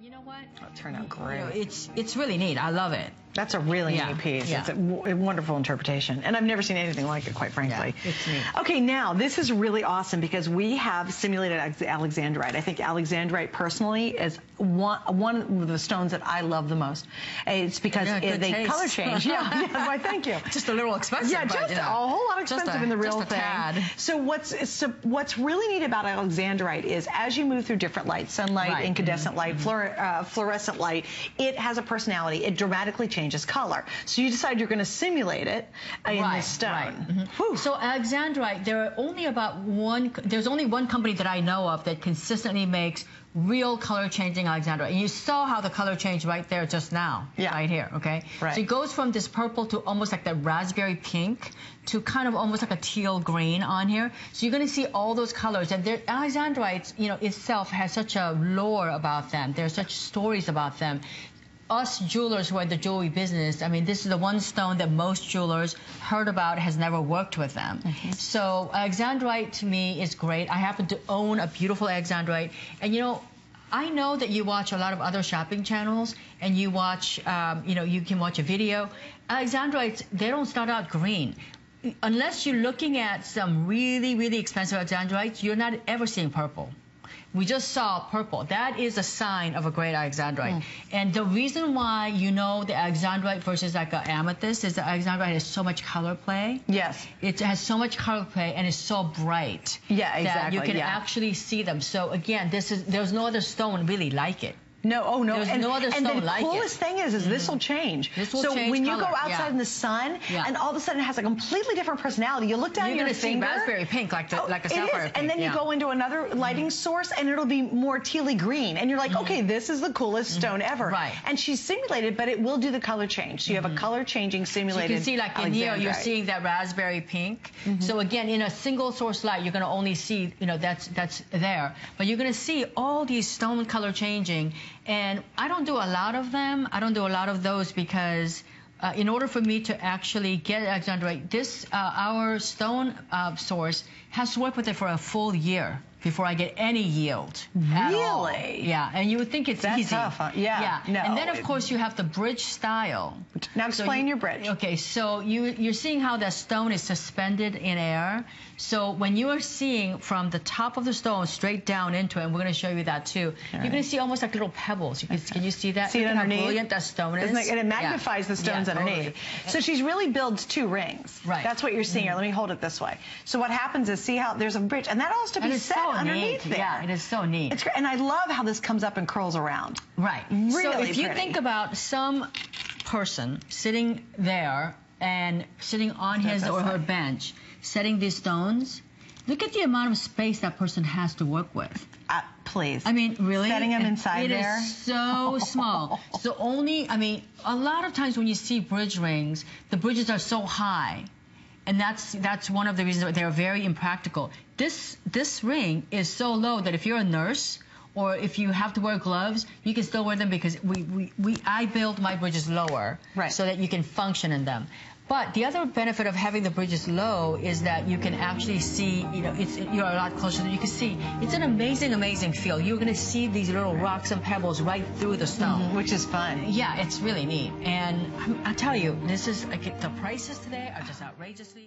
You know what? It'll turn out great. It's really neat. I love it. That's a really neat piece. Yeah. It's a wonderful interpretation. And I've never seen anything like it, quite frankly. Yeah, it's neat. Okay, now, this is really awesome because we have simulated alexandrite. I think alexandrite, personally, is one of the stones that I love the most. It's because they color change. Yeah, why, thank you. Just a little expensive. Yeah, just a whole lot expensive in the real thing. Tad. So what's really neat about alexandrite is as you move through different light, sunlight, incandescent light, fluorescent light, it has a personality. It dramatically changes color. So you decide you're going to simulate it in this stone. So alexandrite, there's only one company that I know of that consistently makes real color changing alexandrite. And you saw how the color changed right there just now. Right here, okay? So it goes from this purple to almost like that raspberry pink to kind of almost like a teal green on here. So you're going to see all those colors. And alexandrites, itself has such a lore about them. There's such stories about them. Us jewelers who are in the jewelry business, I mean, this is the one stone that most jewelers heard about, has never worked with them. So alexandrite to me is great. I happen to own a beautiful alexandrite. And I know that you watch a lot of other shopping channels and you watch, you can watch a video. Alexandrites, they don't start out green. Unless you're looking at some really, really expensive alexandrites, you're not ever seeing purple. We just saw purple. That is a sign of a great alexandrite. And the reason why the alexandrite versus like an amethyst is the alexandrite has so much color play. Yes. It has so much color play and it's so bright. Yeah, exactly. That you can actually see them. So again, there's no other stone really like it. No, no. There's no other stone like it. And the coolest thing is this will change. This will change when you color. go outside in the sun, and all of a sudden it has a completely different personality. You look down at your finger. You're going to see raspberry pink, like a sapphire pink. And then you go into another lighting source, and it'll be more tealy green. And you're like, okay, this is the coolest stone ever. Right. And she's simulated, but it will do the color change. So you have a color changing simulated. So you can see, like in here, you're seeing that raspberry pink. So again, in a single source light, you're going to only see, that's there. But you're going to see all these stone color changing. And I don't do a lot of them. I don't do a lot of those because in order for me to actually get alexandrite, our stone source has to work with it for a full year before I get any yield. Really? Yeah, and you would think it's easy. That's tough, huh? Yeah. No. And then, of course, you have the bridge style. Now explain your bridge. Okay, so you're seeing how that stone is suspended in air. So when you are seeing from the top of the stone straight down into it, and we're going to show you that too, you're going to see almost like little pebbles. Can you see that? See it underneath? How brilliant that stone is. And it magnifies the stones underneath. Totally. So she's really builds two rings. Right. That's what you're seeing here. Let me hold it this way. So what happens is, see how there's a bridge, and that all has to be set underneath there. Yeah, it is so neat. It's great. And I love how this comes up and curls around. Right. Really So if you pretty. think about some person sitting there and sitting on his or her bench, setting these stones, look at the amount of space that person has to work with. Please. I mean, really? Setting them inside there? It is so small. So a lot of times when you see bridge rings, the bridges are so high. And that's one of the reasons why they're very impractical. This ring is so low that if you're a nurse or if you have to wear gloves, you can still wear them because I build my bridges lower so that you can function in them. But the other benefit of having the bridges low is that you can actually see, you're a lot closer. You can see, it's an amazing, amazing feel. You're going to see these little rocks and pebbles right through the stone. Which is fun. Yeah, it's really neat. And I tell you, the prices today are just outrageously